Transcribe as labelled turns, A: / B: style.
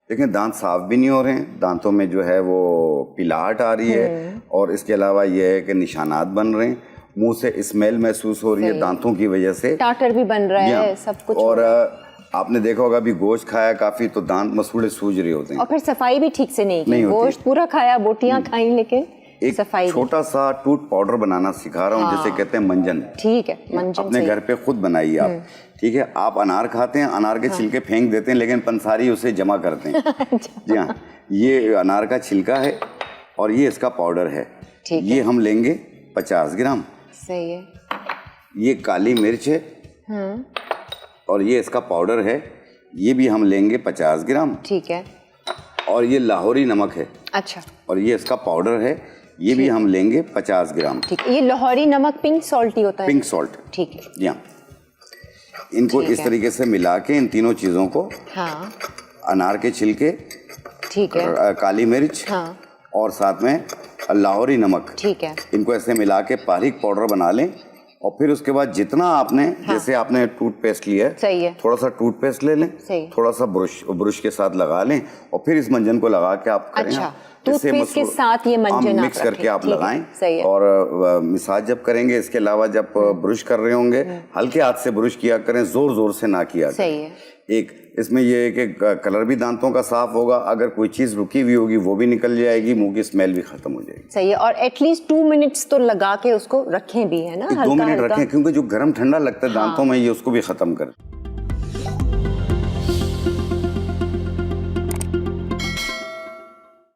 A: देखें दांत साफ भी नहीं हो रहे हैं, दांतों में जो है वो पिलाहट आ रही है, और इसके अलावा ये है कि निशानात बन रहे हैं, मुंह से स्मेल महसूस हो रही है दांतों की वजह से,
B: टाटर भी बन रहा है, सब कुछ। और
A: आपने देखा होगा अभी गोश्त खाया काफी तो दांत मसूड़े सूज रहे होते हैं,
B: और फिर सफाई भी ठीक से नहीं की। गोश्त पूरा खाया, बोटियां खाई, लेकिन
A: एक छोटा सा टूथ पाउडर बनाना सिखा रहा हूँ, जिसे कहते हैं मंजन।
B: ठीक है, मंजन
A: अपने घर पे खुद बनाइए आप। ठीक है, आप अनार खाते हैं, अनार के छिलके फेंक देते हैं, लेकिन पंसारी उसे जमा करते हैं। जी हाँ, ये अनार का छिलका है और ये इसका पाउडर है। ये हम लेंगे 50 ग्राम।
B: सही है।
A: ये काली मिर्च है और ये इसका पाउडर है, ये भी हम लेंगे 50 ग्राम।
B: ठीक है।
A: और ये लाहौरी नमक है।
B: अच्छा।
A: और ये इसका पाउडर है, ये भी हम लेंगे 50 ग्राम।
B: ठीक है। ये लाहौरी नमक पिंक सॉल्ट ही होता है?
A: Pink salt.
B: ठीक है।
A: जी हाँ, इनको इस तरीके से मिला के इन तीनों चीज़ों को,
B: हाँ,
A: अनार के छिलके,
B: ठीक है,
A: काली मिर्च,
B: हाँ,
A: और साथ में लाहौरी नमक,
B: ठीक है,
A: इनको ऐसे मिला के बारीक पाउडर बना लें। और फिर उसके बाद जितना आपने, जैसे आपने टूथपेस्ट लिया है,
B: सही है,
A: थोड़ा सा टूथपेस्ट ले लें, थोड़ा सा ब्रश के साथ लगा लें, और फिर इस मंजन को लगा के आप करें।
B: अच्छा, टूथपेस्ट के साथ ये मंजन
A: मिक्स करके आप लगाएं।
B: सही है।
A: और मसाज जब करेंगे, इसके अलावा जब ब्रश कर रहे होंगे, हल्के हाथ से ब्रश किया करें, जोर जोर से ना किया करें।
B: सही है।
A: एक इसमें ये है कि कलर भी दांतों का साफ होगा, अगर कोई चीज़ रुकी हुई होगी वो भी निकल जाएगी, मुंह की स्मेल भी खत्म हो जाएगी।
B: सही है। और एटलीस्ट 2 मिनट्स तो लगा के उसको रखें भी, है ना?
A: 2 मिनट रखें, क्योंकि जो गर्म ठंडा लगता है दांतों में, ये उसको भी खत्म कर